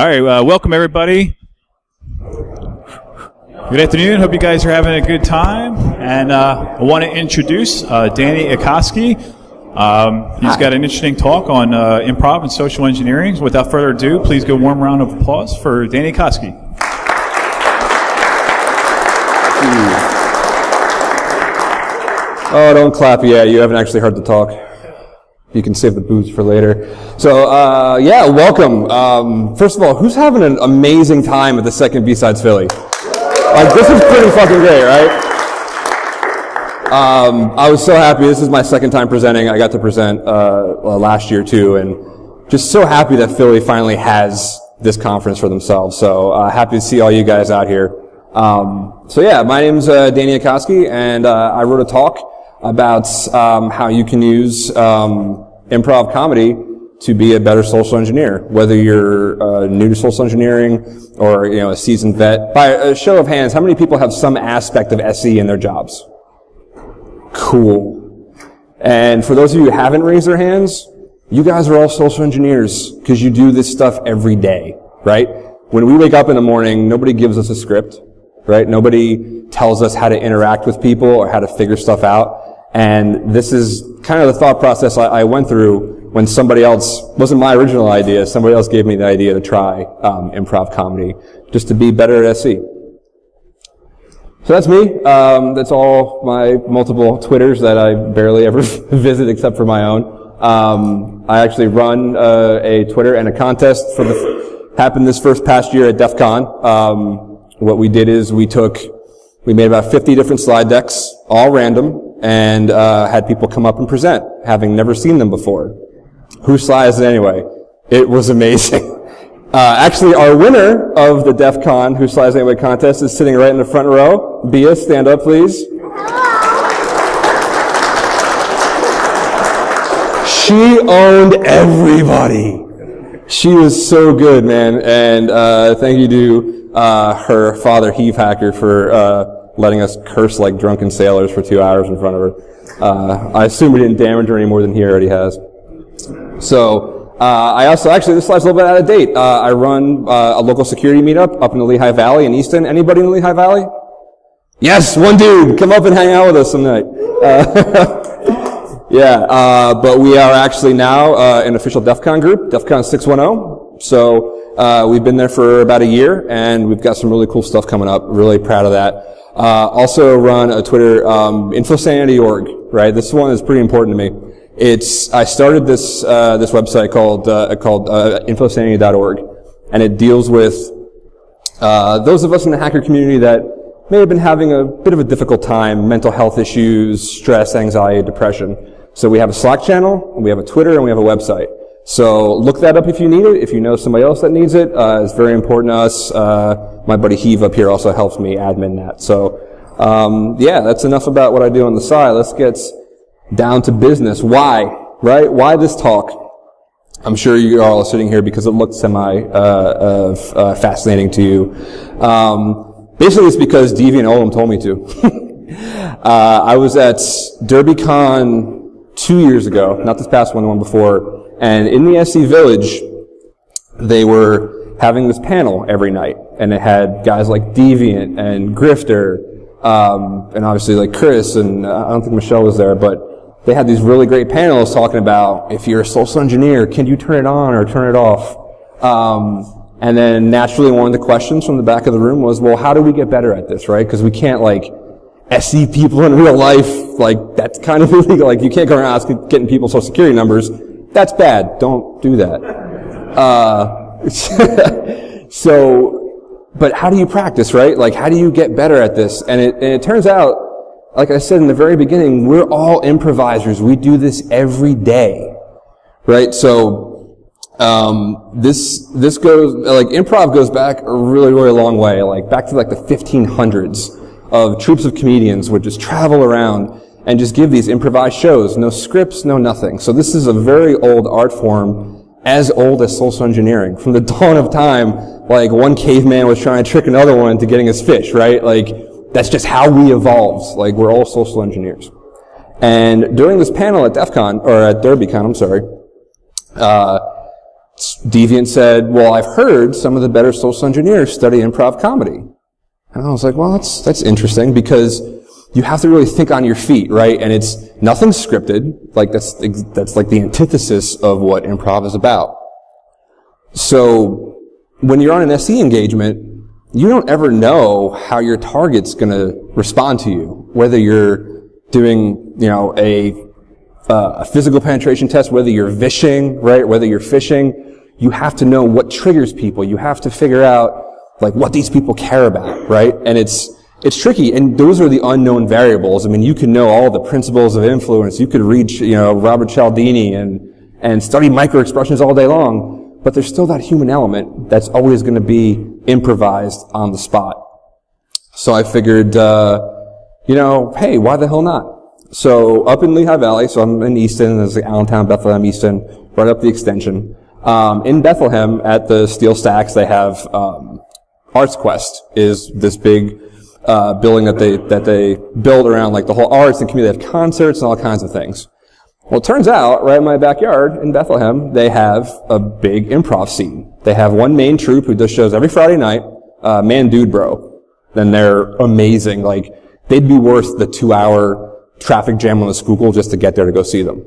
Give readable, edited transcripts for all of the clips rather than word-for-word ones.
All right, welcome everybody. Good afternoon. Hope you guys are having a good time. And I want to introduce Danny Akacki. He's got an interesting talk on improv and social engineering. So without further ado, please give a warm round of applause for Danny Akacki. Oh, don't clap yet. You haven't actually heard the talk. You can save the booze for later. So, yeah, welcome. First of all, who's having an amazing time at the second BSidesPhilly? Like, this is pretty fucking great, right? I was so happy. This is my second time presenting. I got to present last year, too, and just so happy that Philly finally has this conference for themselves. So, happy to see all you guys out here. So, yeah, my name's Danny Akacki, and I wrote a talk about how you can use improv comedy to be a better social engineer, whether you're new to social engineering or a seasoned vet. By a show of hands, how many people have some aspect of SE in their jobs? Cool. And for those of you who haven't raised their hands, you guys are all social engineers because you do this stuff every day, right? When we wake up in the morning, nobody gives us a script, right? Nobody tells us how to interact with people or how to figure stuff out. And this is kind of the thought process I went through when somebody else, wasn't my original idea, somebody else gave me the idea to try improv comedy, just to be better at SE. So that's me. That's all my multiple Twitters that I barely ever visit except for my own. I actually run a Twitter and a contest happened this past year at DEF CON. What we did is we made about 50 different slide decks, all random, and had people come up and present, having never seen them before. Whose slide is it anyway? It was amazing. Actually, our winner of the DEF CON Whose Slide Is It Anyway contest is sitting right in the front row. Bia, stand up, please. She owned everybody. She was so good, man. And thank you to her father, Heave Hacker, for letting us curse like drunken sailors for 2 hours in front of her. I assume we didn't damage her any more than he already has. So, I also, actually, this slide's a little bit out of date. I run a local security meetup up in the Lehigh Valley in Easton. Anybody in the Lehigh Valley? Yes, one dude. Come up and hang out with us some night. Yeah, but we are actually now an official DEF CON group, DEF CON 610. So, we've been there for about a year, and we've got some really cool stuff coming up. Really proud of that. Also run a Twitter, infosanity.org, right? This one is pretty important to me. I started this website called infosanity.org, and it deals with, those of us in the hacker community that may have been having a bit of a difficult time, mental health issues, stress, anxiety, depression. So we have a Slack channel, and we have a Twitter, and we have a website. So look that up if you need it. If you know somebody else that needs it, it's very important to us. My buddy Heave up here also helps me admin that. So, yeah, that's enough about what I do on the side. Let's get down to business. Why? Right? Why this talk? I'm sure you are all sitting here because it looked fascinating to you. Basically it's because Deviant Olem told me to. I was at DerbyCon 2 years ago, not this past one, the one before. And in the SE Village, they were having this panel every night, and it had guys like Deviant and Grifter, and obviously like Chris, and I don't think Michelle was there, but they had these really great panels talking about if you're a social engineer, can you turn it on or turn it off? And then naturally one of the questions from the back of the room was, well, how do we get better at this, right? Because we can't like SE people in real life, like that's kind of illegal. Like you can't go around asking, getting people's social security numbers. That's bad. Don't do that. So, but how do you practice, right? Like, how do you get better at this? And it turns out, like I said in the very beginning, we're all improvisers. We do this every day, right? So, this goes, like, improv goes back a really, really long way, like, back to like the 1500s of troops of comedians would just travel around and just give these improvised shows. No scripts, no nothing. So this is a very old art form, as old as social engineering. From the dawn of time, like one caveman was trying to trick another one into getting his fish, right? Like, that's just how we evolved. Like, we're all social engineers. And during this panel at DEF CON, or at DerbyCon, I'm sorry, Deviant said, well, I've heard some of the better social engineers study improv comedy. And I was like, well, that's interesting, because you have to really think on your feet, right? And it's nothing scripted. Like that's like the antithesis of what improv is about. So when you're on an SE engagement, you don't ever know how your target's going to respond to you. Whether you're doing, a physical penetration test, whether you're vishing, right? Whether you're fishing, you have to know what triggers people. You have to figure out like what these people care about, right? And it's tricky, and those are the unknown variables. I mean, you can know all the principles of influence. You could read, Robert Cialdini and study microexpressions all day long, but there's still that human element that's always going to be improvised on the spot. So I figured, hey, why the hell not? So up in Lehigh Valley, so I'm in Easton, there's like Allentown, Bethlehem, Easton, right up the extension. In Bethlehem, at the Steel Stacks, they have Arts Quest, is this big building that they build around like the whole arts and community. They have concerts and all kinds of things. Well, it turns out, right in my backyard in Bethlehem, they have a big improv scene. They have one main troupe who does shows every Friday night, Man Dude Bro. Then they're amazing. Like, they'd be worth the 2-hour traffic jam on the Schuylkill just to get there to go see them.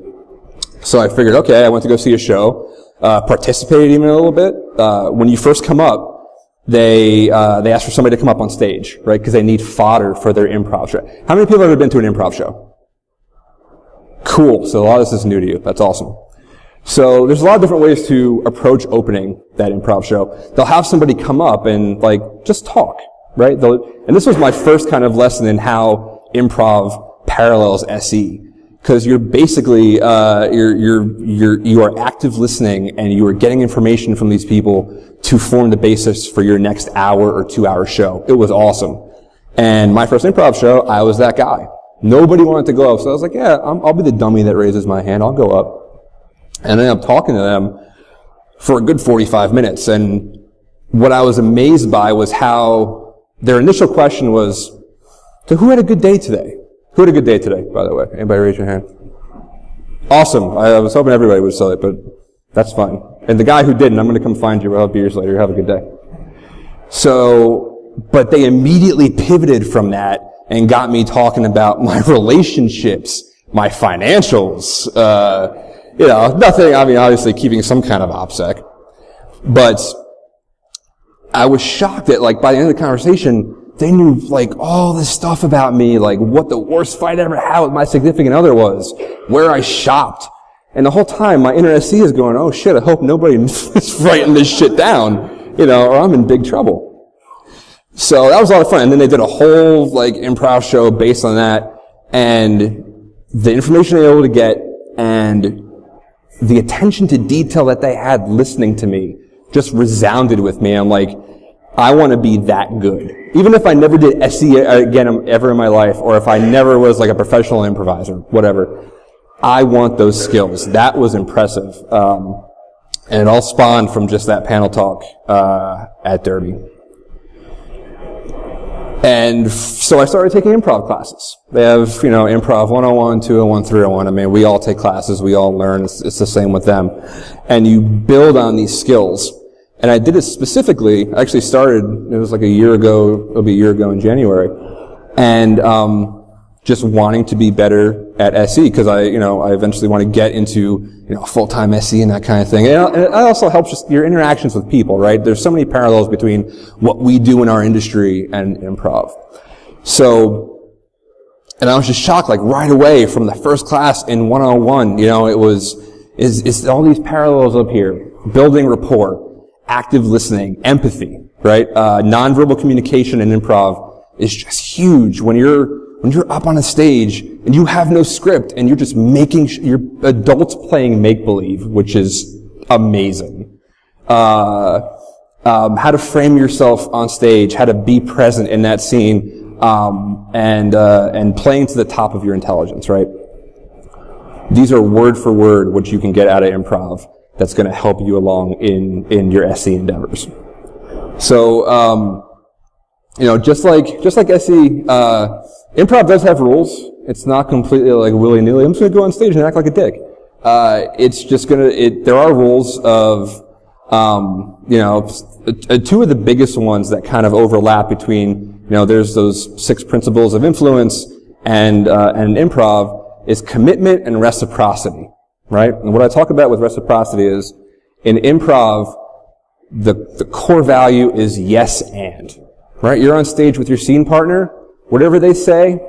So I figured, okay, I went to go see a show, participated even a little bit. When you first come up, they ask for somebody to come up on stage, right? Because they need fodder for their improv show. How many people have ever been to an improv show? Cool. So a lot of this is new to you. That's awesome. So there's a lot of different ways to approach opening that improv show. They'll have somebody come up and like just talk, right? And this was my first kind of lesson in how improv parallels SE. Because you're basically, you are active listening, and you are getting information from these people to form the basis for your next hour or 2-hour show. It was awesome. And my first improv show, I was that guy. Nobody wanted to go up, so I was like, yeah, I'll be the dummy that raises my hand. I'll go up. And then I'm talking to them for a good 45 minutes. And what I was amazed by was how their initial question was, so who had a good day today? Who had a good day today, by the way? Anybody raise your hand? Awesome. I was hoping everybody would say it, but that's fine. And the guy who didn't, I'm going to come find you. We'll have beers later. Have a good day. So, but they immediately pivoted from that and got me talking about my relationships, my financials, nothing, I mean, obviously keeping some kind of OPSEC. But I was shocked that, like, by the end of the conversation, they knew, like, all this stuff about me, like, what the worst fight I ever had with my significant other was, where I shopped. And the whole time, my inner SE is going, oh shit, I hope nobody is writing this shit down, or I'm in big trouble. So that was a lot of fun. And then they did a whole, like, improv show based on that. And the information they were able to get and the attention to detail that they had listening to me just resounded with me. I'm like, I want to be that good. Even if I never did SE again ever in my life, or if I never was like a professional improviser, whatever, I want those skills. That was impressive. And it all spawned from just that panel talk at Derby. And so I started taking improv classes. They have, improv 101, 201, 301. I mean, we all take classes. We all learn. It's the same with them. And you build on these skills. And I did it specifically. I actually started, it was like a year ago, it'll be a year ago in January. And, just wanting to be better at SE, because I eventually want to get into, full-time SE and that kind of thing. And it also helps just your interactions with people, right? There's so many parallels between what we do in our industry and improv. So, and I was just shocked, like, right away from the first class in 101, it's all these parallels up here. Building rapport, active listening, empathy, right? Nonverbal communication in improv is just huge. When you're up on a stage and you have no script and you're just you're adults playing make-believe, which is amazing. How to frame yourself on stage, how to be present in that scene, and playing to the top of your intelligence, right? These are word for word what you can get out of improv that's going to help you along in your SE endeavors. So, just like SE, improv does have rules. It's not completely like willy-nilly. I'm just going to go on stage and act like a dick. There are rules of Two of the biggest ones that kind of overlap between, there's those 6 principles of influence and improv is commitment and reciprocity, right? And what I talk about with reciprocity is in improv, the core value is yes and, right? You're on stage with your scene partner, whatever they say,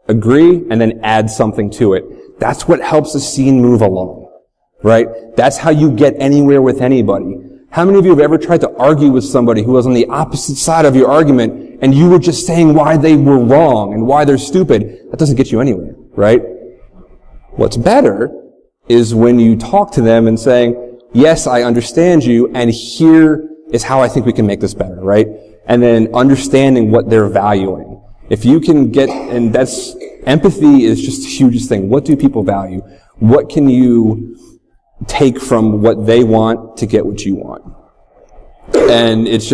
agree, and then add something to it. That's what helps the scene move along, right? That's how you get anywhere with anybody. How many of you have ever tried to argue with somebody who was on the opposite side of your argument and you were just saying why they were wrong and why they're stupid? That doesn't get you anywhere, right? What's better is when you talk to them and saying, yes, I understand you, and here is how I think we can make this better, right? And then understanding what they're valuing. If you can get, and empathy is just the hugest thing. What do people value? What can you take from what they want to get what you want? And it's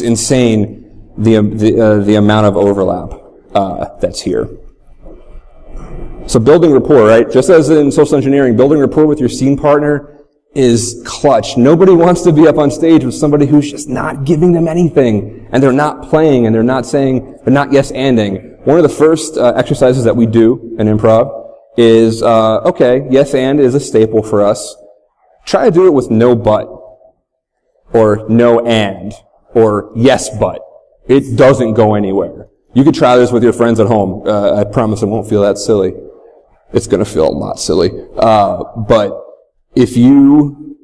insane the amount of overlap that's here. So building rapport, right? Just as in social engineering, building rapport with your scene partner is clutch. Nobody wants to be up on stage with somebody who's just not giving them anything, and they're not playing, and they're not yes-anding. One of the first exercises that we do in improv is, yes and is a staple for us. Try to do it with no but, or no and, or yes but. It doesn't go anywhere. You could try this with your friends at home. I promise it won't feel that silly. It's going to feel a lot silly. But if you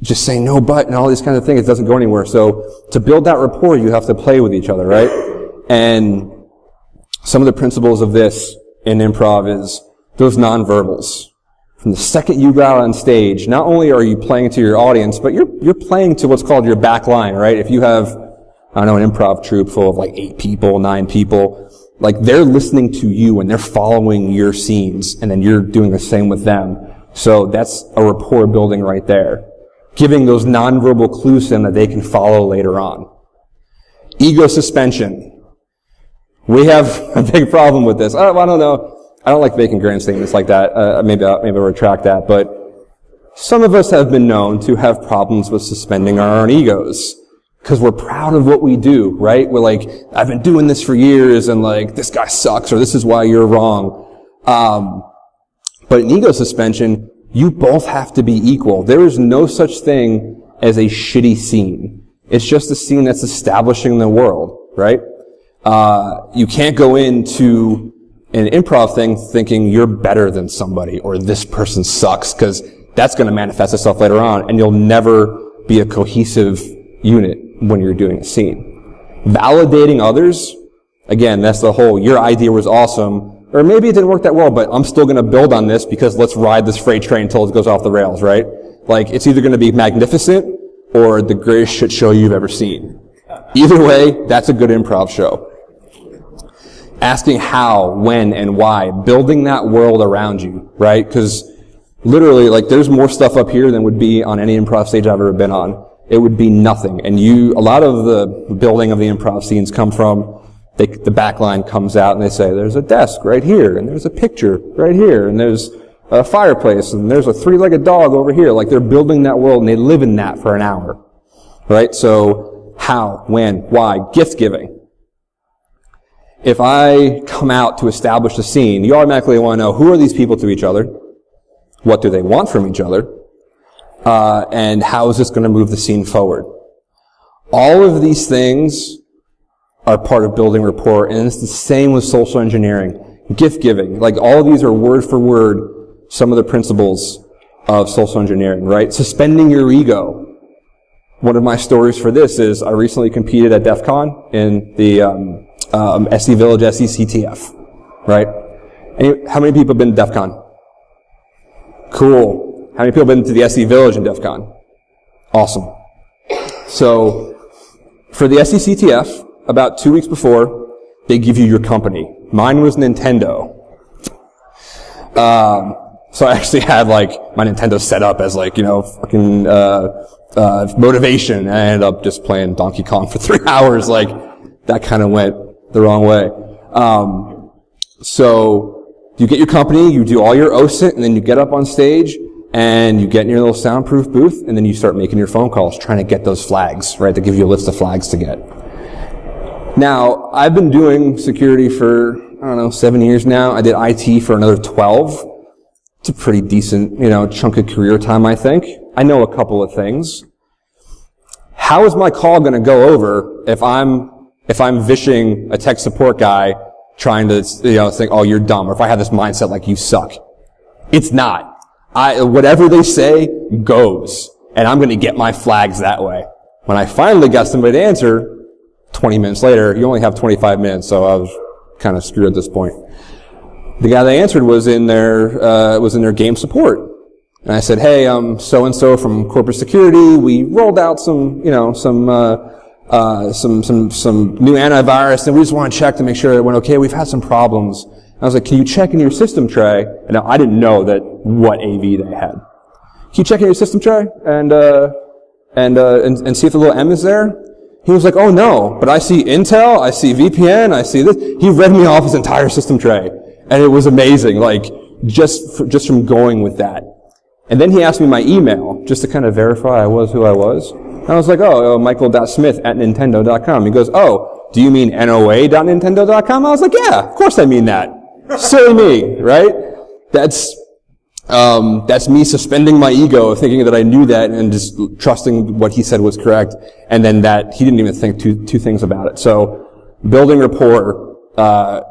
just say no but and all these kinds of things, it doesn't go anywhere. So to build that rapport, you have to play with each other, right? And some of the principles of this in improv is those nonverbals. From the second you go out on stage, not only are you playing to your audience, but you're playing to what's called your back line, right? If you have, an improv troupe full of 8 people, 9 people, they're listening to you and they're following your scenes, and then you're doing the same with them. So that's a rapport building right there. Giving those nonverbal clues to them that they can follow later on. Ego suspension. We have a big problem with this. I don't know. I don't like making grand statements like that. Maybe I'll retract that. But some of us have been known to have problems with suspending our own egos. Because we're proud of what we do, right? We're I've been doing this for years, and this guy sucks, or this is why you're wrong. But in ego suspension, you both have to be equal. There is no such thing as a shitty scene. It's just a scene that's establishing the world, right? You can't go into an improv thing thinking you're better than somebody or this person sucks, because that's going to manifest itself later on, and you'll never be a cohesive unit when you're doing a scene. Validating others, again, that's the whole, your idea was awesome, or maybe it didn't work that well, but I'm still going to build on this because let's ride this freight train until it goes off the rails, right? It's either going to be magnificent or the greatest shit show you've ever seen. Either way, that's a good improv show. Asking how, when, and why. Building that world around you, right? Because literally, there's more stuff up here than would be on any improv stage I've ever been on. It would be nothing. And a lot of the building of the improv scenes come from, the back line comes out and they say, there's a desk right here, and there's a picture right here, and there's a fireplace, and there's a 3-legged dog over here. They're building that world, and they live in that for an hour. Right? So, how, when, why, gift giving. If I come out to establish a scene, you automatically want to know, who are these people to each other? What do they want from each other? And how is this going to move the scene forward? All of these things are part of building rapport, and it's the same with social engineering. Gift giving, all of these are word for word some of the principles of social engineering, right? Suspending your ego. One of my stories for this is I recently competed at DEF CON in the SE Village SE CTF, right? How many people have been to DEF CON? Cool. How many people have been to the SE Village in DEF CON? Awesome. So, for the SE CTF, about 2 weeks before, they give you your company. Mine was Nintendo. So I actually had my Nintendo set up as fucking motivation. And I ended up just playing Donkey Kong for 3 hours. That kind of went the wrong way. So you get your company, you do all your OSINT, and then you get up on stage, and you get in your little soundproof booth, and then you start making your phone calls, trying to get those flags, right? They give you a list of flags to get. Now, I've been doing security for, 7 years now. I did IT for another 12. It's a pretty decent, chunk of career time, I think. I know a couple of things. How is my call going to go over if I'm vishing a tech support guy trying to, think, oh, you're dumb, or if I have this mindset like you suck? It's not. Whatever they say goes, and I'm going to get my flags that way. When I finally got somebody to answer, 20 minutes later, you only have 25 minutes, so I was kind of screwed at this point. The guy that answered was in their game support. And I said, hey, so-and-so from corporate security, we rolled out some new antivirus, and we just want to check to make sure it went okay. We've had some problems. I was like, can you check in your system tray? And now I didn't know what AV they had. Can you check in your system tray and see if the little M is there? He was like, oh no, but I see Intel, I see VPN, I see this. He read me off his entire system tray. And it was amazing, just from going with that. And then he asked me my email, just to kind of verify I was who I was. And I was like, michael.smith@nintendo.com. He goes, oh, do you mean NOA.nintendo.com? I was like, yeah, of course I mean that. Silly me, right? That's me suspending my ego, thinking that I knew that and just trusting what he said was correct. And then that he didn't even think two things about it. So building rapport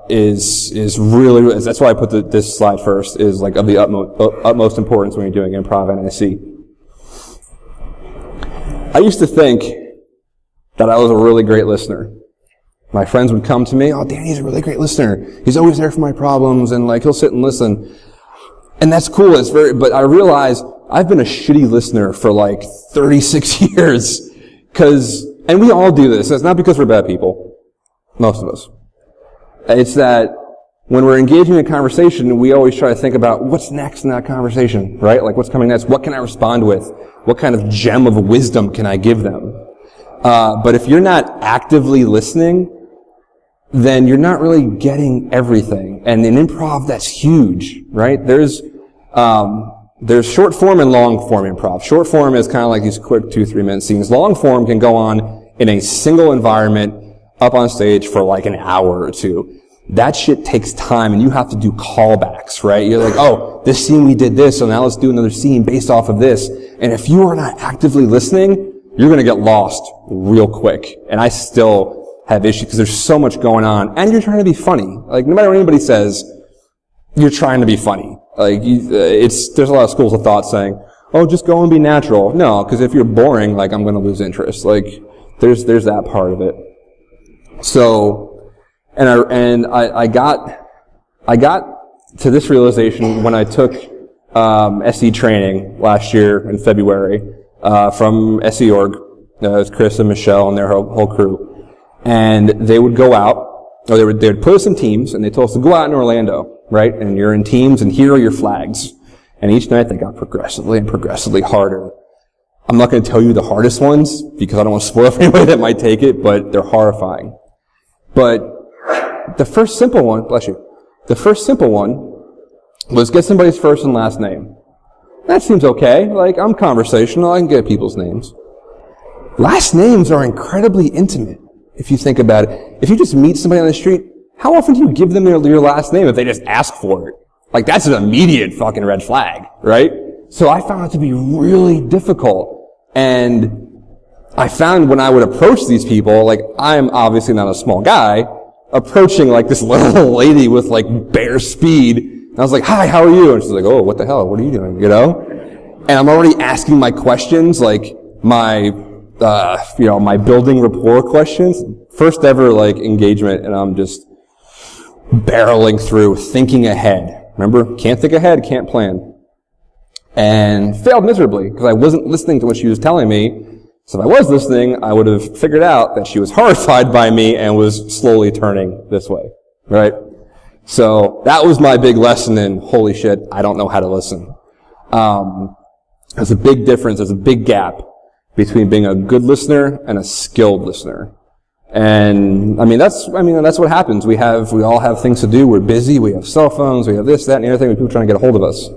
is really, that's why I put this slide first, is like of the utmost importance when you're doing improv and SE. I used to think that I was a really great listener. My friends would come to me, oh, Danny's a really great listener. He's always there for my problems, and he'll sit and listen. And that's cool, but I realize I've been a shitty listener for 36 years. And we all do this. It's not because we're bad people. Most of us. It's that when we're engaging in a conversation, we always try to think about what's next in that conversation, right? What's coming next? What can I respond with? What kind of gem of wisdom can I give them? But if you're not actively listening, then you're not really getting everything. And in improv, that's huge, right? There's short form and long form improv. Short form is kind of like these quick 2-3 minute scenes. Long form can go on in a single environment up on stage for an hour or two. That shit takes time, and you have to do callbacks, right? You're like, oh, this scene we did this, so now let's do another scene based off of this. And if you are not actively listening, you're going to get lost real quick. And I still have issues because there's so much going on, and you're trying to be funny. No matter what anybody says, you're trying to be funny. There's a lot of schools of thought saying, oh, just go and be natural. No, because if you're boring, I'm going to lose interest. There's that part of it. So, I got to this realization when I took SE training last year in February from SE Org. It was Chris and Michelle and their whole crew, and they would go out, or they would put us in teams, and they told us to go out in Orlando, right? And you're in teams, and here are your flags. And each night they got progressively harder. I'm not going to tell you the hardest ones because I don't want to spoil for anybody that might take it, but they're horrifying. But the first simple one, bless you, was get somebody's first and last name. That seems okay. I'm conversational. I can get people's names. Last names are incredibly intimate, if you think about it. If you just meet somebody on the street, how often do you give them your last name if they just ask for it? That's an immediate fucking red flag, right? So I found it to be really difficult. And I found when I would approach these people, I'm obviously not a small guy, approaching this little lady with bare speed. And I was like, hi, how are you? And she's like, oh, what the hell? What are you doing? And I'm already asking my questions, my building rapport questions. First ever, engagement, and I'm just barreling through, thinking ahead. Remember, can't think ahead, can't plan. And failed miserably, because I wasn't listening to what she was telling me. So if I was listening, I would have figured out that she was horrified by me and was slowly turning this way, right? So that was my big lesson in, holy shit, I don't know how to listen. There's a big difference, there's a big gap between being a good listener and a skilled listener. And, that's what happens. We all have things to do, we're busy, we have cell phones, we have this, that, and the other thing, with people trying to get a hold of us.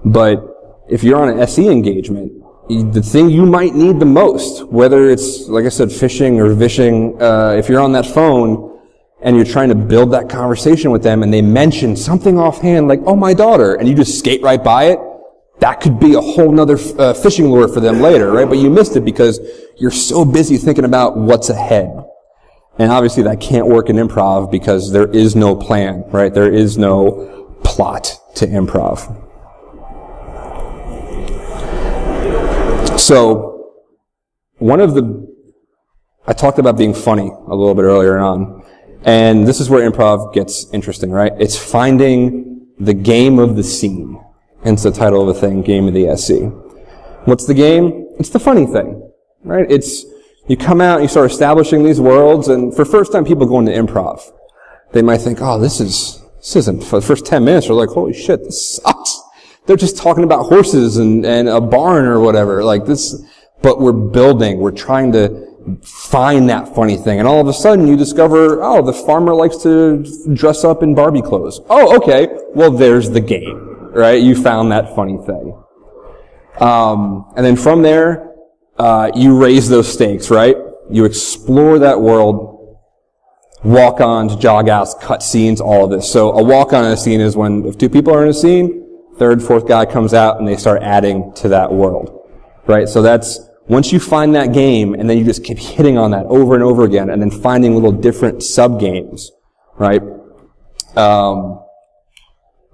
But if you're on an SE engagement, the thing you might need the most, whether it's, like I said, phishing or vishing, if you're on that phone and you're trying to build that conversation with them and they mention something offhand like, oh, my daughter, and you just skate right by it, that could be a whole nother phishing lure for them later, right? But you missed it because you're so busy thinking about what's ahead. And obviously that can't work in improv because there is no plan, right? There is no plot to improv. So, I talked about being funny a little bit earlier on, and this is where improv gets interesting, right? It's finding the game of the scene. Hence the title of the thing, Game of the SE. What's the game? It's the funny thing, right? It's, you come out and you start establishing these worlds, and for first time people going to improv, they might think, oh, this isn't, for the first 10 minutes, they're like, holy shit, this sucks. They're just talking about horses and a barn or whatever, like this, but we're trying to find that funny thing, and all of a sudden you discover, oh, the farmer likes to dress up in Barbie clothes. Oh, okay, well there's the game. Right? You found that funny thing. And then from there, you raise those stakes, right? You explore that world, walk-ons, jog-outs, cut scenes, all of this. So a walk-on in a scene is when, if two people are in a scene, third, fourth guy comes out and they start adding to that world. Right? So that's, once you find that game, and then you just keep hitting on that over and over again, and then finding little different sub-games, right?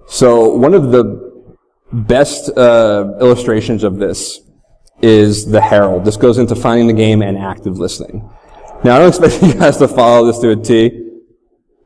So one of the best illustrations of this is the Herald. This goes into finding the game and active listening. Now, I don't expect you guys to follow this to a T,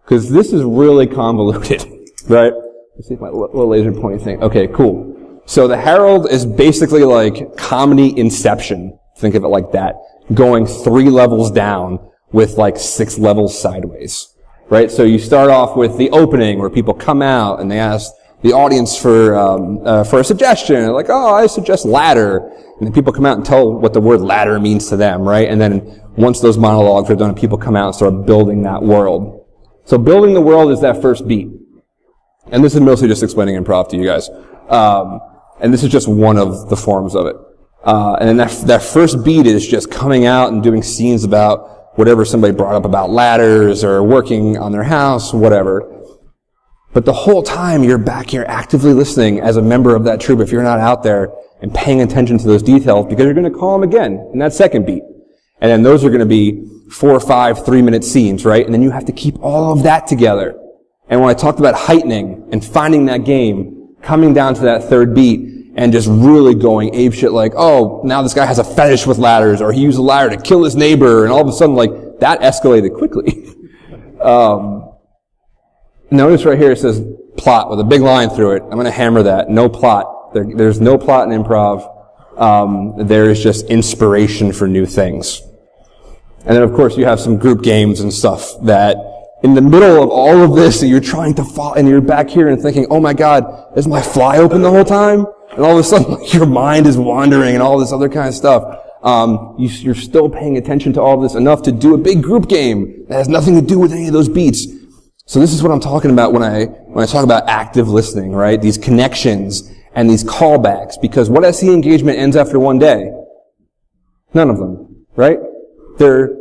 because this is really convoluted, right? Let's see if my little laser pointing thing. Okay, cool. So the Herald is basically like comedy Inception. Think of it like that. Going 3 levels down with like 6 levels sideways. Right? So you start off with the opening where people come out and they ask the audience for a suggestion. Like, oh, I suggest ladder. And then people come out and tell what the word ladder means to them, right? And then once those monologues are done, people come out and start building that world. So building the world is that first beat. And this is mostly just explaining improv to you guys. And this is just one of the forms of it. And then that first beat is just coming out and doing scenes about whatever somebody brought up about ladders or working on their house, whatever. But the whole time you're back here actively listening as a member of that troupe if you're not out there and paying attention to those details, because you're going to call them again in that second beat. And then those are going to be 4 or 5 3-minute scenes, right? And then you have to keep all of that together. And when I talked about heightening and finding that game, coming down to that third beat and just really going apeshit like, oh, now this guy has a fetish with ladders, or he used a ladder to kill his neighbor, and all of a sudden, like, that escalated quickly. Notice right here it says plot with a big line through it. I'm going to hammer that. No plot. There's no plot in improv. There is just inspiration for new things. And then, of course, you have some group games and stuff that in the middle of all of this, you're trying to follow, and you're back here and thinking, oh my God, is my fly open the whole time? And all of a sudden, like, your mind is wandering and all this other kind of stuff. You're still paying attention to all of this enough to do a big group game that has nothing to do with any of those beats. So this is what I'm talking about when I talk about active listening, right? These connections and these callbacks. Because what SE engagement ends after one day? None of them, right? They're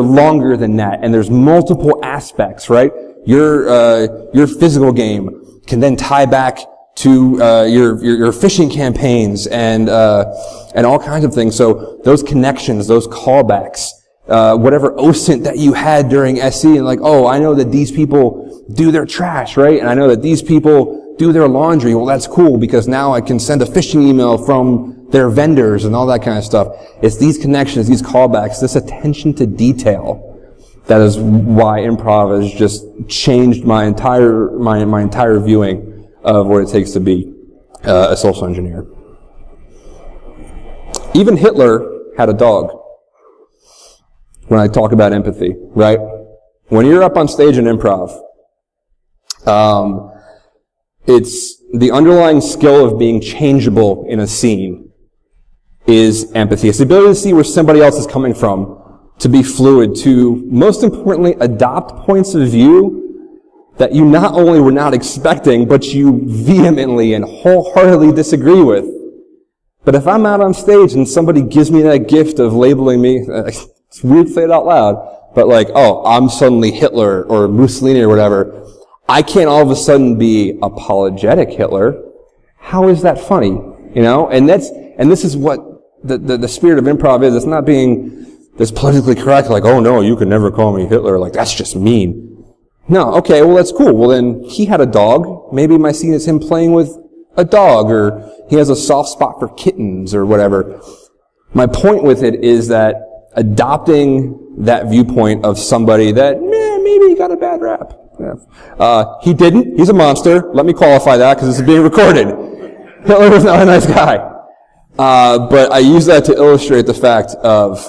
longer than that, and there's multiple aspects, right? Your physical game can then tie back to your phishing campaigns and all kinds of things. So those connections, those callbacks, whatever OSINT that you had during SE, and like, oh, I know that these people do their trash, right? And I know that these people do their laundry. Well, that's cool because now I can send a phishing email from their vendors and all that kind of stuff. It's these connections, these callbacks, this attention to detail. That is why improv has just changed my entire viewing of what it takes to be a social engineer. Even Hitler had a dog. When I talk about empathy, right? When you're up on stage in improv, it's the underlying skill of being changeable in a scene is empathy. It's the ability to see where somebody else is coming from, to be fluid, to, most importantly, adopt points of view that you not only were not expecting, but you vehemently and wholeheartedly disagree with. But if I'm out on stage and somebody gives me that gift of labeling me, it's weird to say it out loud, but like, oh, I'm suddenly Hitler or Mussolini or whatever, I can't all of a sudden be apologetic Hitler. How is that funny? You know? And this is what the spirit of improv is. It's not being this politically correct, like, oh no, you could never call me Hitler, like that's just mean. No, okay, well that's cool. Well then, he had a dog. Maybe my scene is him playing with a dog, or he has a soft spot for kittens, or whatever. My point with it is that adopting that viewpoint of somebody that, maybe he got a bad rap. Yeah. He didn't. He's a monster. Let me qualify that, because this is being recorded. Hitler was not a nice guy. But I use that to illustrate the fact of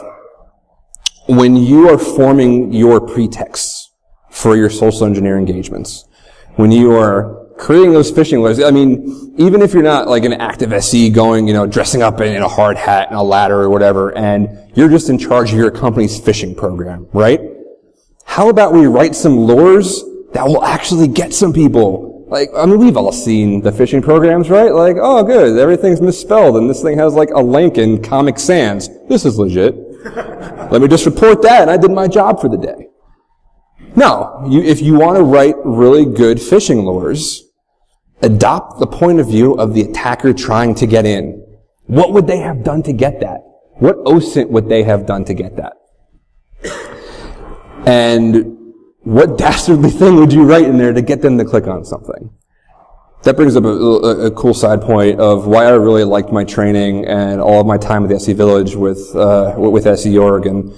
when you are forming your pretexts for your social engineer engagements, when you are creating those phishing alerts, I mean, even if you're not like an active SE going, dressing up in a hard hat and a ladder or whatever, and you're just in charge of your company's phishing program, right? How about we write some lures that will actually get some people? Like, I mean, we've all seen the phishing programs, right? Like, oh good, everything's misspelled and this thing has like a link in Comic Sans. This is legit. Let me just report that and I did my job for the day. No, if you want to write really good phishing lures, adopt the point of view of the attacker trying to get in. What would they have done to get that? What OSINT would they have done to get that? And what dastardly thing would you write in there to get them to click on something? That brings up a cool side point of why I really liked my training and all of my time at the SE Village with SE Org and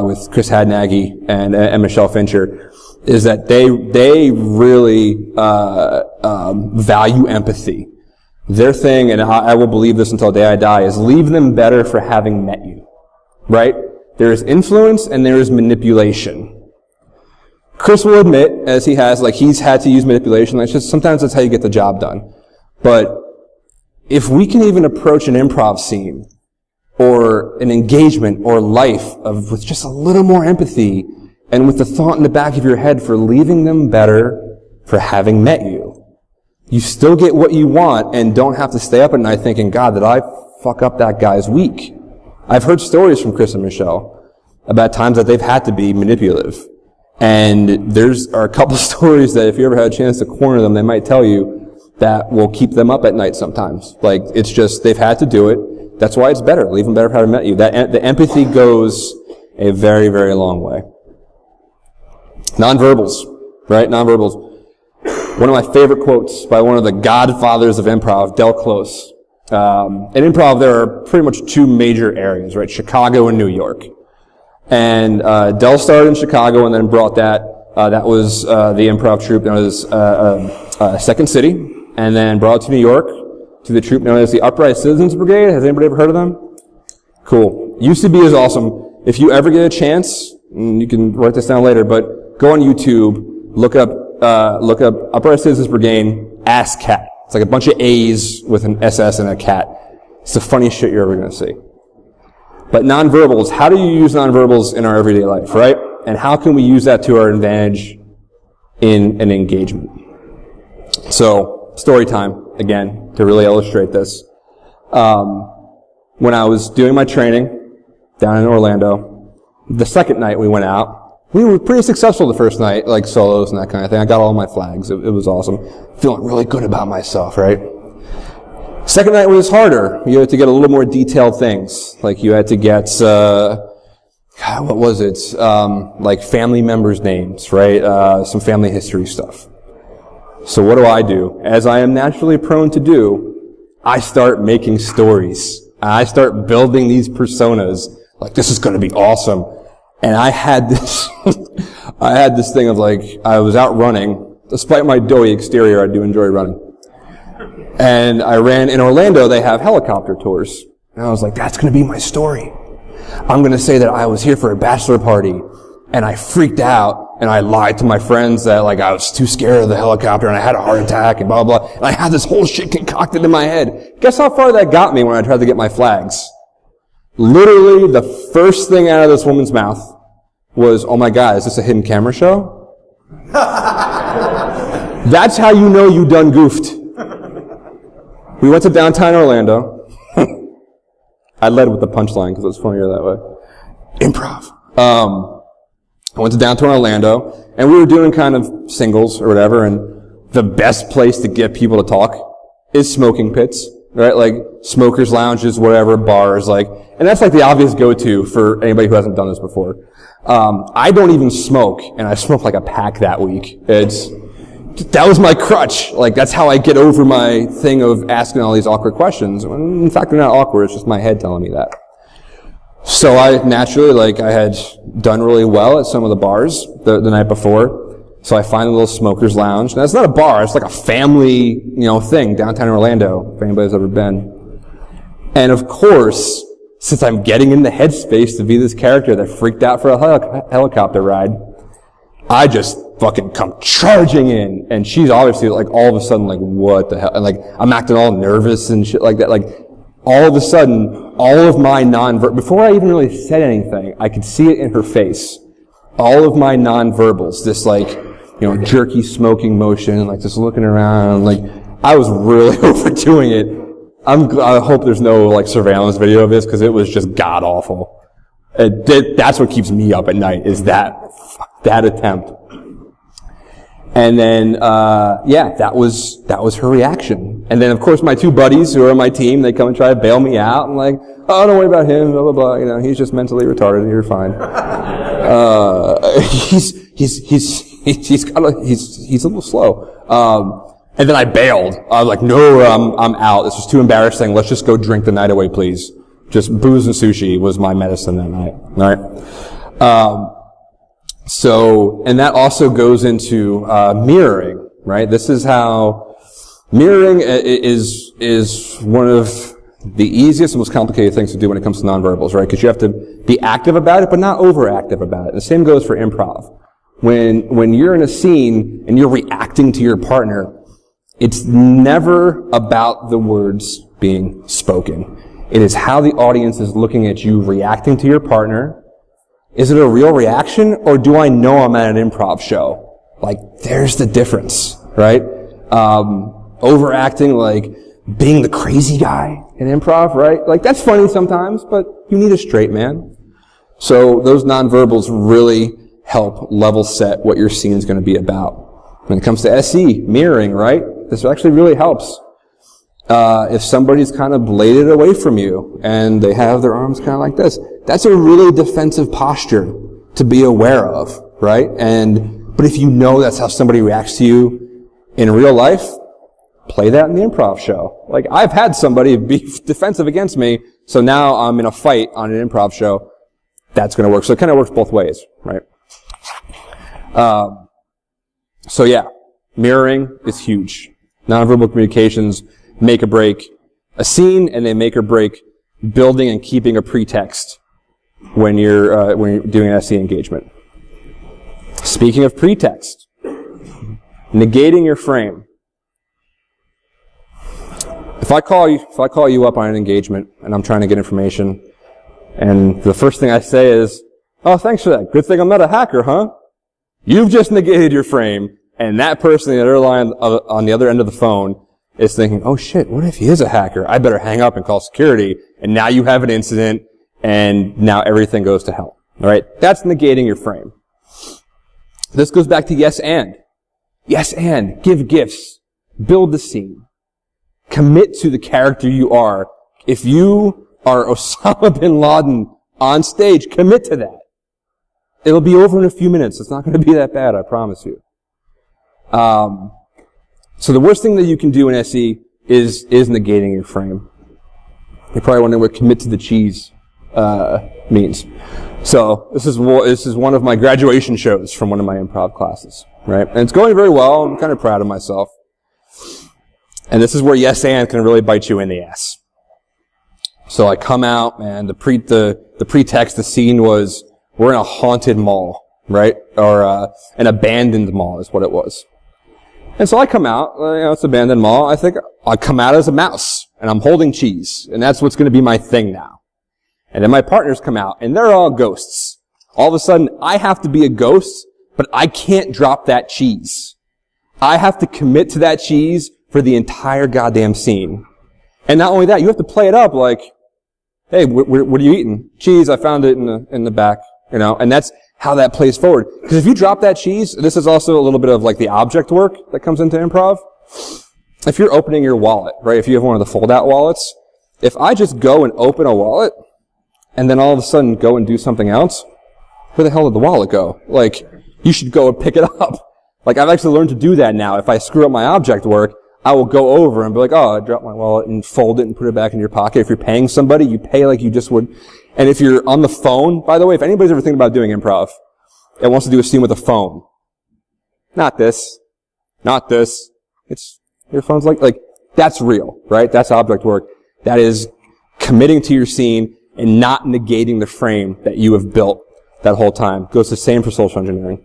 with Chris Hadnaggy and Michelle Fincher, is that they really value empathy. Their thing, and I will believe this until the day I die, is leave them better for having met you. Right? There is influence and there is manipulation. Chris will admit, as he has, like he's had to use manipulation. That's just sometimes that's how you get the job done. But if we can even approach an improv scene or an engagement or life with just a little more empathy and with the thought in the back of your head for leaving them better for having met you, you still get what you want and don't have to stay up at night thinking, God, did I fuck up that guy's week? I've heard stories from Chris and Michelle about times that they've had to be manipulative. And there's a couple stories that if you ever had a chance to corner them, they might tell you that will keep them up at night sometimes. Like, it's just, they've had to do it. That's why it's better. Leave them better for having met you. The empathy goes a very, very long way. Nonverbals, right? Nonverbals. One of my favorite quotes by one of the godfathers of improv, Del Close. In improv, there are pretty much two major areas, right? Chicago and New York. And Del started in Chicago and then brought that was the improv troupe known as Second City, and then brought it to New York to the troupe known as the Upright Citizens Brigade. Has anybody ever heard of them? Cool. UCB is awesome. If you ever get a chance, you can write this down later, but go on YouTube, look up Upright Citizens Brigade, Ass Cat. It's like a bunch of A's with an SS and a cat. It's the funniest shit you're ever going to see. But nonverbals, how do you use nonverbals in our everyday life, right? And how can we use that to our advantage in an engagement? So, story time, again, to really illustrate this. When I was doing my training down in Orlando, the second night we went out, we were pretty successful the first night, like solos and that kind of thing. I got all my flags. It was awesome. Feeling really good about myself, right? Second night was harder. You had to get a little more detailed things. Like you had to get, what was it? Like family members' names, right? Some family history stuff. So what do? As I am naturally prone to do, I start making stories. I start building these personas. Like, this is going to be awesome. And I had this, thing of like, I was out running. Despite my doughy exterior, I do enjoy running. And I ran in Orlando, they have helicopter tours. And I was like, that's going to be my story. I'm going to say that I was here for a bachelor party and I freaked out and I lied to my friends that like I was too scared of the helicopter and I had a heart attack and blah, blah, blah. And I had this whole shit concocted in my head. Guess how far that got me when I tried to get my flags? Literally the first thing out of this woman's mouth was, oh my God, is this a hidden camera show? That's how you know you done goofed. We went to downtown Orlando. I led with the punchline because it was funnier that way. Improv. I went to downtown Orlando, and we were doing kind of singles or whatever, and the best place to get people to talk is smoking pits, right? Like smokers' lounges, whatever, bars, like, and that's like the obvious go-to for anybody who hasn't done this before. I don't even smoke, and I smoked like a pack that week. That was my crutch. Like, that's how I get over my thing of asking all these awkward questions. In fact, they're not awkward, it's just my head telling me that. So I naturally, like, I had done really well at some of the bars the night before. So I find a little smoker's lounge. Now, it's not a bar, it's like a family, thing, downtown Orlando, if anybody's ever been. And of course, since I'm getting in the headspace to be this character that freaked out for a helicopter ride, I just fucking come charging in, and she's obviously like all of a sudden like, what the hell? And like, I'm acting all nervous and shit like that. Like, all of a sudden, all of my before I even really said anything, I could see it in her face. All of my non-verbals, this like, jerky smoking motion, and like just looking around, like, I was really overdoing it. I hope there's no like surveillance video of this, because it was just god awful. That's what keeps me up at night, is that attempt. And then, that was her reaction. And then, of course, my two buddies who are on my team, they come and try to bail me out, and like, oh, don't worry about him, blah, blah, blah, he's just mentally retarded, you're fine. He's a little slow. And then I bailed. I was like, no, I'm out. This was too embarrassing. Let's just go drink the night away, please. Just booze and sushi was my medicine that night. All right. And that also goes into mirroring, right? This is how mirroring is one of the easiest and most complicated things to do when it comes to nonverbals, right? Because you have to be active about it, but not overactive about it. The same goes for improv. When you're in a scene and you're reacting to your partner, it's never about the words being spoken. It is how the audience is looking at you reacting to your partner. Is it a real reaction, or do I know I'm at an improv show? Like, there's the difference, right? Overacting, like being the crazy guy in improv, right? Like, that's funny sometimes, but you need a straight man. So those nonverbals really help level set what your scene is going to be about. When it comes to SE, mirroring, right? This actually really helps. If somebody's kind of bladed away from you and they have their arms kind of like this, that's a really defensive posture to be aware of, right? But if you know that's how somebody reacts to you in real life, play that in the improv show. Like, I've had somebody be defensive against me, so now I'm in a fight on an improv show. That's going to work. So it kind of works both ways, right? Mirroring is huge. Nonverbal communications make or break a scene, and they make or break building and keeping a pretext when you're doing an SE engagement. Speaking of pretext, negating your frame. If I call you up on an engagement and I'm trying to get information, and the first thing I say is, "Oh, thanks for that. Good thing I'm not a hacker, huh?" You've just negated your frame, and that person on the other end of the phone is thinking, "Oh shit, what if he is a hacker? I better hang up and call security." And now you have an incident, and now everything goes to hell. All right? That's negating your frame. This goes back to yes and. Yes and. Give gifts. Build the scene. Commit to the character you are. If you are Osama bin Laden on stage, commit to that. It'll be over in a few minutes. It's not going to be that bad, I promise you. So the worst thing that you can do in SE is negating your frame. You're probably wondering what commit to the cheese means. So this is one of my graduation shows from one of my improv classes, right? And it's going very well. I'm kind of proud of myself. And this is where yes and can really bite you in the ass. So I come out, and the pretext, the scene was, we're in a haunted mall, right? Or an abandoned mall is what it was. And so I come out, it's an abandoned mall. I think I come out as a mouse, and I'm holding cheese, and that's what's going to be my thing now. And then my partners come out, and they're all ghosts. All of a sudden, I have to be a ghost, but I can't drop that cheese. I have to commit to that cheese for the entire goddamn scene. And not only that, you have to play it up like, hey, what are you eating? Cheese, I found it in the back, you know, and that's how that plays forward. Because if you drop that cheese, this is also a little bit of like the object work that comes into improv. If you're opening your wallet, right, if you have one of the fold-out wallets, if I just go and open a wallet, and then all of a sudden go and do something else, where the hell did the wallet go? Like, you should go and pick it up. Like, I've actually learned to do that now. If I screw up my object work, I will go over and be like, oh, I dropped my wallet, and fold it and put it back in your pocket. If you're paying somebody, you pay like you just would. And if you're on the phone, by the way, if anybody's ever thinking about doing improv and wants to do a scene with a phone, not this. It's, your phone's like, that's real, right? That's object work. That is committing to your scene and not negating the frame that you have built that whole time. Goes the same for social engineering.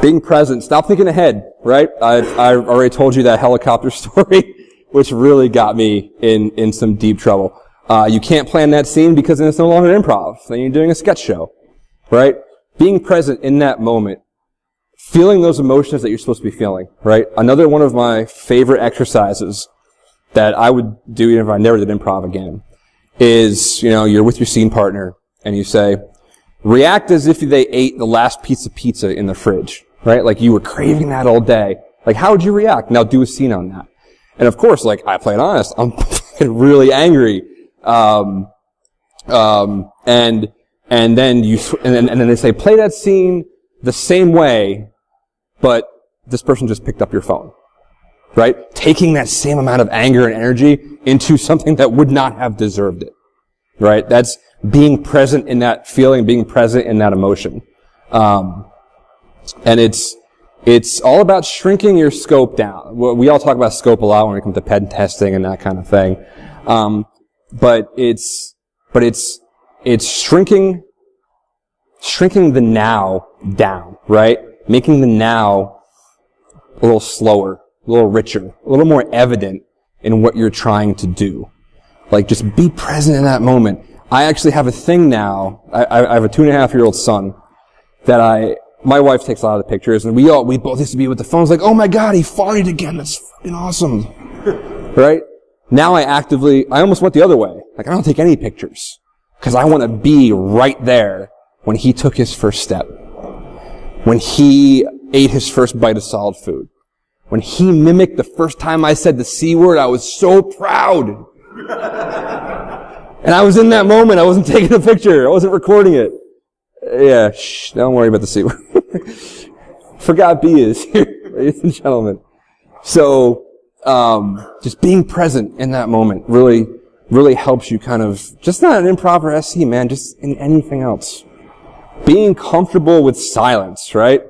Being present. Stop thinking ahead, right? I've already told you that helicopter story, which really got me in some deep trouble. You can't plan that scene because then it's no longer improv. Then you're doing a sketch show, right? Being present in that moment. Feeling those emotions that you're supposed to be feeling, right? Another one of my favorite exercises that I would do even if I never did improv again is, you know, you're with your scene partner and you say, react as if they ate the last piece of pizza in the fridge, right? Like you were craving that all day. Like, how would you react? Now do a scene on that. And of course, like, I play it honest. I'm really angry. And then they say, play that scene the same way, but this person just picked up your phone. Right? Taking that same amount of anger and energy into something that would not have deserved it. Right? That's being present in that feeling, being present in that emotion. And it's all about shrinking your scope down. We all talk about scope a lot when it comes to pen testing and that kind of thing. But it's shrinking the now down, right? Making the now a little slower, a little richer, a little more evident in what you're trying to do. Like, just be present in that moment. I actually have a thing now. I have a 2.5-year-old son that my wife takes a lot of the pictures, and we both used to be with the phones like, oh my god, he farted again. That's fucking awesome. Right? Now I almost went the other way. Like, I don't take any pictures. Because I want to be right there when he took his first step. When he ate his first bite of solid food. When he mimicked the first time I said the C word, I was so proud. And I was in that moment. I wasn't taking a picture. I wasn't recording it. Yeah, don't worry about the C word. Forgot B is here, ladies and gentlemen. So, just being present in that moment really helps you kind of, just not in improv or SE, man, just in anything else. Being comfortable with silence, right?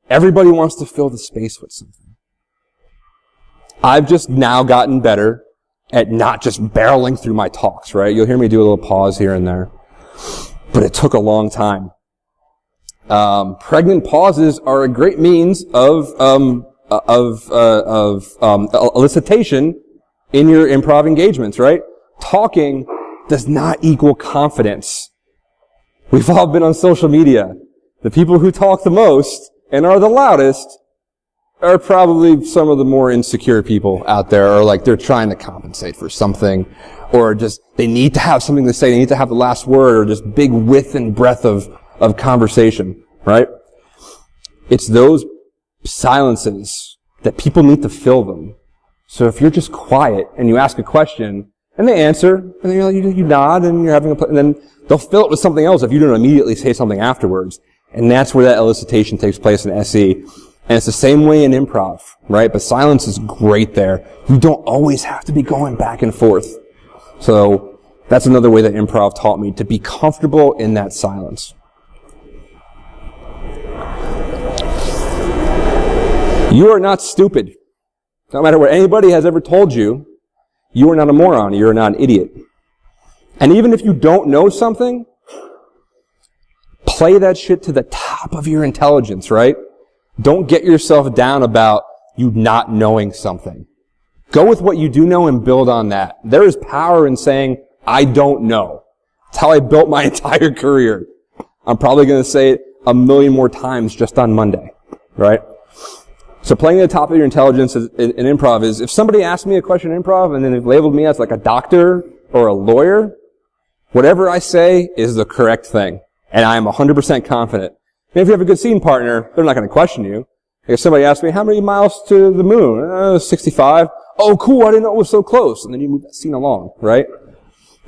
Everybody wants to fill the space with something. I've just now gotten better at not just barreling through my talks, right? You'll hear me do a little pause here and there. But it took a long time. Pregnant pauses are a great means of elicitation in your improv engagements, right? Talking does not equal confidence. We've all been on social media. The people who talk the most and are the loudest are probably some of the more insecure people out there, or like they're trying to compensate for something, or just they need to have something to say, they need to have the last word, or just big width and breadth of conversation, right? It's those silences that people need to fill them. So if you're just quiet and you ask a question and they answer, and then you nod and you're having and then they'll fill it with something else if you don't immediately say something afterwards. And that's where that elicitation takes place in SE. And it's the same way in improv, right? But silence is great there. You don't always have to be going back and forth. So that's another way that improv taught me to be comfortable in that silence. You are not stupid. No matter what anybody has ever told you, you are not a moron. You're not an idiot. And even if you don't know something, play that shit to the top of your intelligence, right? Don't get yourself down about you not knowing something. Go with what you do know and build on that. There is power in saying, I don't know. It's how I built my entire career. I'm probably going to say it a million more times just on Monday, right? So playing at the top of your intelligence in improv is, if somebody asks me a question in improv and then they've labeled me as like a doctor or a lawyer, whatever I say is the correct thing. And I am 100% confident. And if you have a good scene partner, they're not going to question you. If somebody asks me, how many miles to the moon? 65. Oh, cool, I didn't know it was so close. And then you move that scene along, right?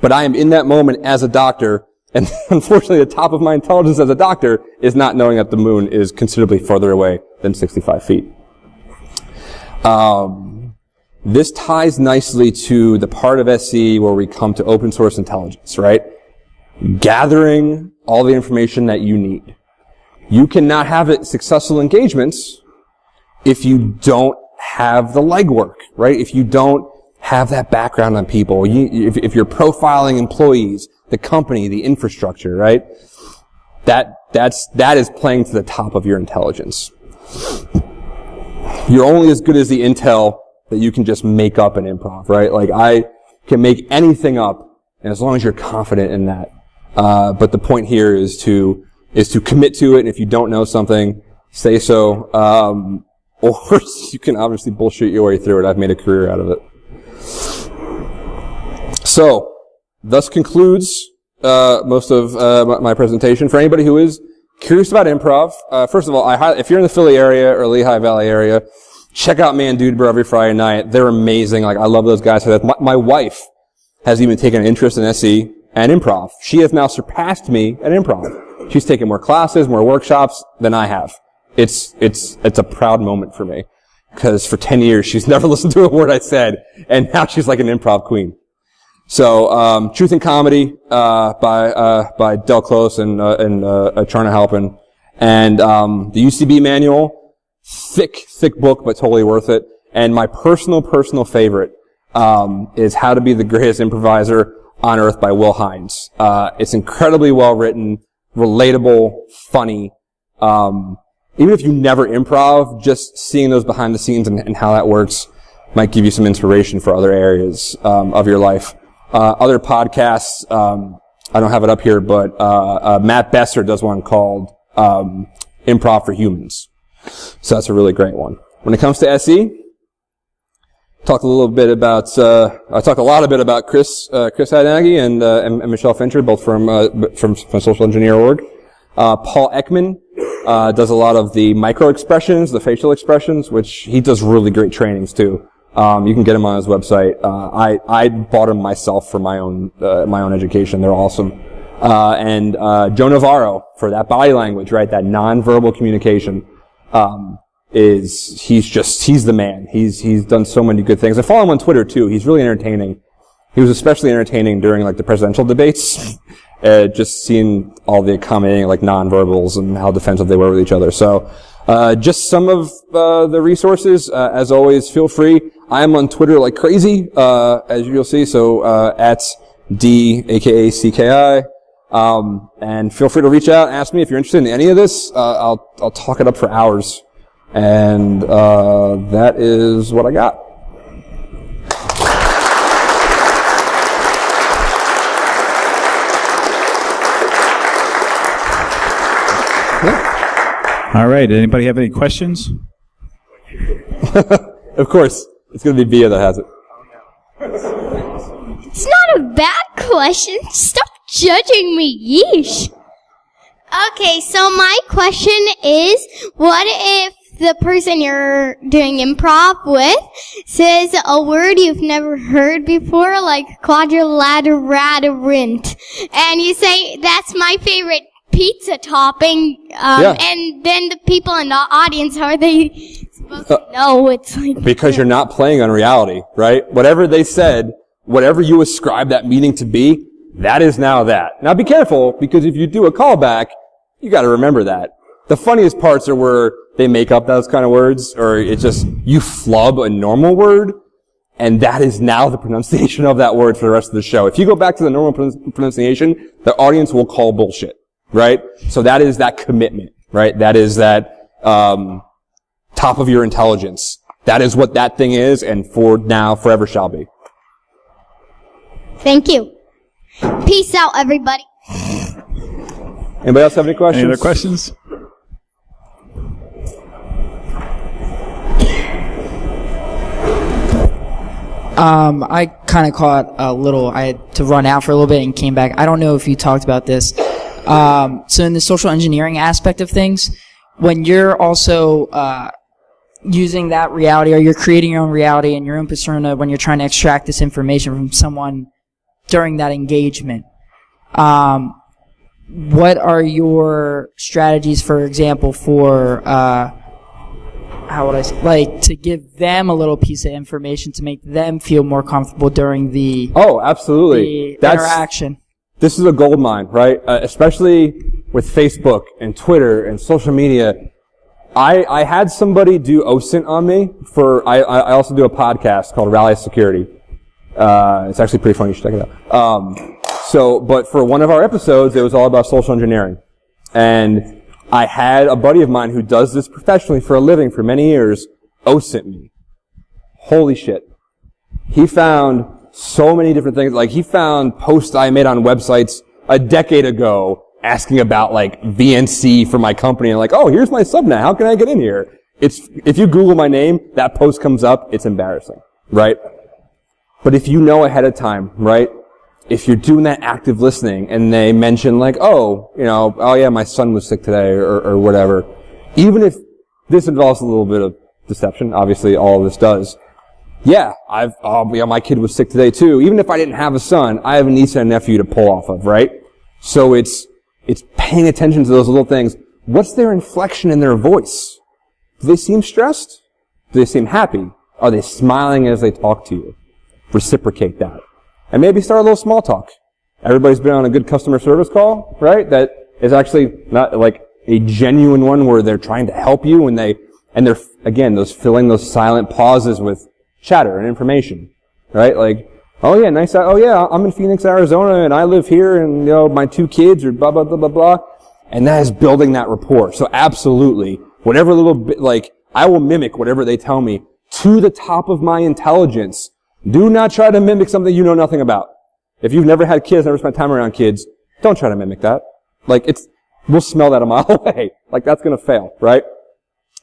But I am in that moment as a doctor, and unfortunately the top of my intelligence as a doctor is not knowing that the moon is considerably further away than 65 feet. This ties nicely to the part of SE where we come to open source intelligence, right? Gathering all the information that you need. You cannot have successful engagements if you don't have the legwork, right? If you don't have that background on people, if you're profiling employees, the company, the infrastructure, right? That is playing to the top of your intelligence. You're only as good as the intel that you can just make up in improv, right? Like, I can make anything up, and as long as you're confident in that. But the point here is to commit to it, and if you don't know something, say so. Or you can obviously bullshit your way through it. I've made a career out of it. So, thus concludes most of my presentation. For anybody who is curious about improv, first of all, if you're in the Philly area or Lehigh Valley area, check out Man Dude Bro every Friday night. They're amazing. Like, I love those guys. My wife has even taken an interest in SE and improv. She has now surpassed me at improv. She's taken more classes, more workshops than I have. It's a proud moment for me, because for 10 years she's never listened to a word I said, and now she's like an improv queen. So, Truth in Comedy, by Del Close and Charna Halpin. And, the UCB manual, thick book, but totally worth it. And my personal favorite, is How to Be the Greatest Improviser on Earth by Will Hines. It's incredibly well written, relatable, funny. Even if you never improv, just seeing those behind the scenes and how that works might give you some inspiration for other areas, of your life. Other podcasts, I don't have it up here, but Matt Besser does one called Improv for Humans. So that's a really great one. When it comes to SE, I talk a lot about Chris Akacki and Michelle Fincher, both from Social Engineer Org. Paul Ekman does a lot of the micro expressions, the facial expressions, which he does really great trainings too. You can get him on his website. I bought him myself for my own education. They're awesome. And Joe Navarro for that body language, right? That nonverbal communication. He's the man. He's done so many good things. I follow him on Twitter too. He's really entertaining. He was especially entertaining during like the presidential debates. Just seeing all the accommodating like nonverbals and how defensive they were with each other. So, just some of the resources. As always, feel free. I am on Twitter like crazy, as you'll see. So at D, aka CKI. And feel free to reach out, ask me if you're interested in any of this. I'll talk it up for hours. And that is what I got. All right. Anybody have any questions? Of course. It's going to be Bia that has it. It's not a bad question. Stop judging me. Yeesh. Okay, so my question is, what if the person you're doing improv with says a word you've never heard before, like quadrilaterant, and you say, that's my favorite pizza topping, and then the people in the audience, how are they supposed to know? It's like, because you're not playing on reality, right? Whatever they said, whatever you ascribe that meaning to be, that is now that. Now be careful, because if you do a callback, you gotta remember that. The funniest parts are where they make up those kind of words, or it's just, you flub a normal word, and that is now the pronunciation of that word for the rest of the show. If you go back to the normal pronunciation, the audience will call bullshit, right? So that is that commitment, right? That is that, top of your intelligence. That is what that thing is, and for now, forever shall be. thank you. Peace out, everybody. Anybody else have any questions? Any other questions? I kind of caught a little. I had to run out for a little bit and came back. I don't know if you talked about this. So in the social engineering aspect of things, when you're also using that reality, or you're creating your own reality and your own persona when you're trying to extract this information from someone during that engagement, what are your strategies, for example, for how would I say, like, to give them a little piece of information to make them feel more comfortable during the absolutely the interaction? This is a gold mine, right? Especially with Facebook and Twitter and social media. I had somebody do OSINT on me I also do a podcast called Rally Security. It's actually pretty funny. You should check it out. But for one of our episodes, it was all about social engineering. And I had a buddy of mine who does this professionally for a living for many years OSINT me. Holy shit. He found so many different things. Like, he found posts I made on websites a decade ago asking about, like, VNC for my company, and like, oh, here's my subnet. How can I get in here? If you Google my name, that post comes up. It's embarrassing, right? But if you know ahead of time, right? If you're doing that active listening and they mention, like, oh yeah, my son was sick today or whatever, even if this involves a little bit of deception, obviously all of this does. Yeah, my kid was sick today too. Even if I didn't have a son, I have a niece and a nephew to pull off of, right? So it's paying attention to those little things. What's their inflection in their voice? Do they seem stressed? Do they seem happy? Are they smiling as they talk to you? Reciprocate that. And maybe start a little small talk. Everybody's been on a good customer service call, right? That is actually not like a genuine one where they're trying to help you and they're, again, filling those silent pauses with chatter and information, right? Like, oh yeah, nice, oh yeah, I'm in Phoenix, Arizona, and I live here, and my 2 kids, or blah, blah, blah, blah, blah. And that is building that rapport. So absolutely, whatever little bit, like, I will mimic whatever they tell me to the top of my intelligence. Do not try to mimic something you know nothing about. If you've never had kids, never spent time around kids, don't try to mimic that. Like, we'll smell that a mile away. Like, that's gonna fail, right?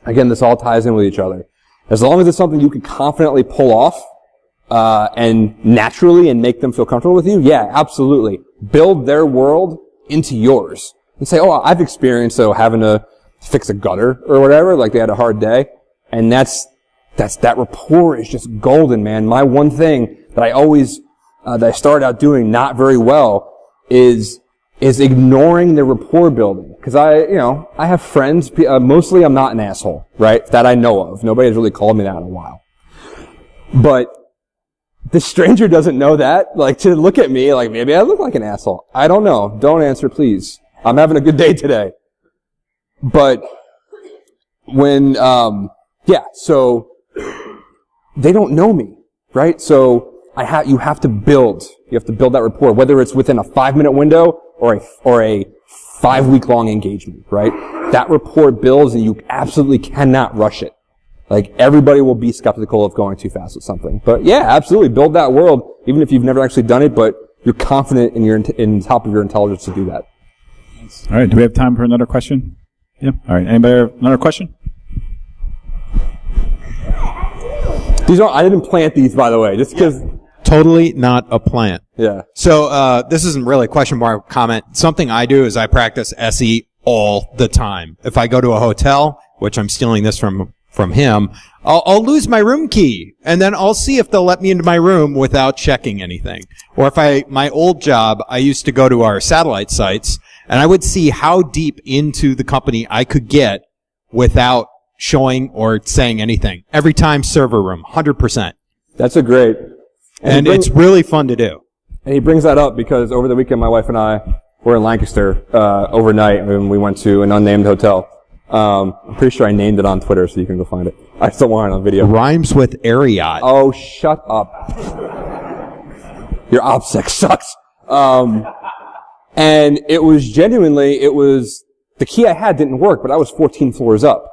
Again, this all ties in with each other. As long as it's something you can confidently pull off, and naturally, and make them feel comfortable with you, yeah, absolutely. Build their world into yours. And say, oh, I've experienced, having to fix a gutter or whatever, like they had a hard day. And that rapport is just golden, man. My one thing that that I started out doing not very well is ignoring the rapport building. Cause I have friends, mostly I'm not an asshole, right? That I know of. Nobody has really called me that in a while. But the stranger doesn't know that. Like, to look at me, like, maybe I look like an asshole. I don't know. Don't answer, please. I'm having a good day today. But when, so they don't know me, right? So you have to build that rapport, whether it's within a 5-minute window or a 5-week-long engagement, right? That rapport builds, and you absolutely cannot rush it. Like, everybody will be skeptical of going too fast with something. But yeah, absolutely, build that world, even if you've never actually done it, but you're confident in top of your intelligence to do that. All right, do we have time for another question? Yeah. All right, anybody have another question? I didn't plant these, by the way, just because. Totally not a plant. Yeah. So, this isn't really a question, more a comment. Something I do is I practice SE all the time. If I go to a hotel, which I'm stealing this from him, I'll lose my room key, and then I'll see if they'll let me into my room without checking anything. Or my old job, I used to go to our satellite sites, and I would see how deep into the company I could get without showing or saying anything. Every time, server room, 100%. That's a great. And it's really fun to do. And he brings that up because over the weekend, my wife and I were in Lancaster overnight, and we went to an unnamed hotel. I'm pretty sure I named it on Twitter, so you can go find it. I still want it on video. Rhymes with Ariat. Oh, shut up. Your OPSEC sucks. And it was the key I had didn't work, but I was 14 floors up.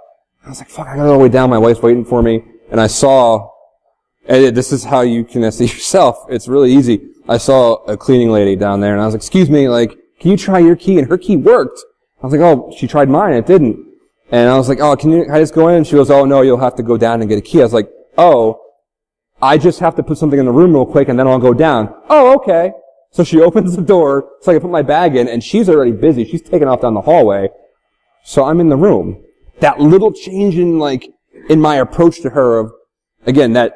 I was like, fuck, I got all the way down, my wife's waiting for me, and I saw, and this is how you can see yourself, it's really easy. I saw a cleaning lady down there, and I was like, excuse me, like, can you try your key? And her key worked. I was like, oh, she tried mine, and it didn't. And I was like, oh, can I just go in? And she goes, oh no, you'll have to go down and get a key. I was like, oh, I just have to put something in the room real quick and then I'll go down. Oh, okay. So she opens the door so I can put my bag in, and she's already busy. She's taking off down the hallway. So I'm in the room. That little change in my approach to her of, again, that's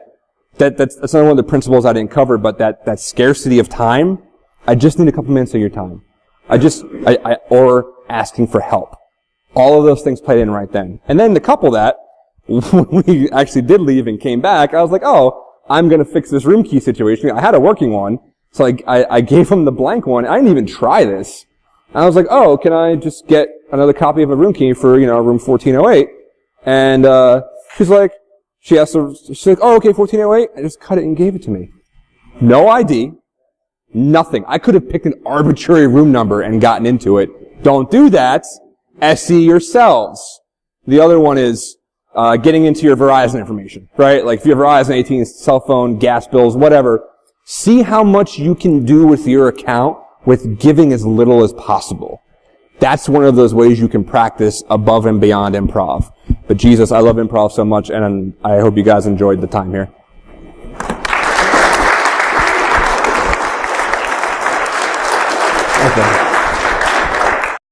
another one of the principles I didn't cover, but that scarcity of time. I just need a couple minutes of your time. Or asking for help. All of those things played in right then. And then to couple that, when we actually did leave and came back, I was like, oh, I'm gonna fix this room key situation. I had a working one. So I gave him the blank one. I didn't even try this. And I was like, oh, can I just get another copy of a room key for, room 1408? And, she's like, she's like, oh, okay, 1408. I just cut it and gave it to me. No ID. Nothing. I could have picked an arbitrary room number and gotten into it. Don't do that. SE yourselves. The other one is, getting into your Verizon information, right? Like if you have Verizon, AT&T, cell phone, gas bills, whatever. See how much you can do with your account with giving as little as possible. That's one of those ways you can practice above and beyond improv. But Jesus, I love improv so much, and I hope you guys enjoyed the time here. Okay.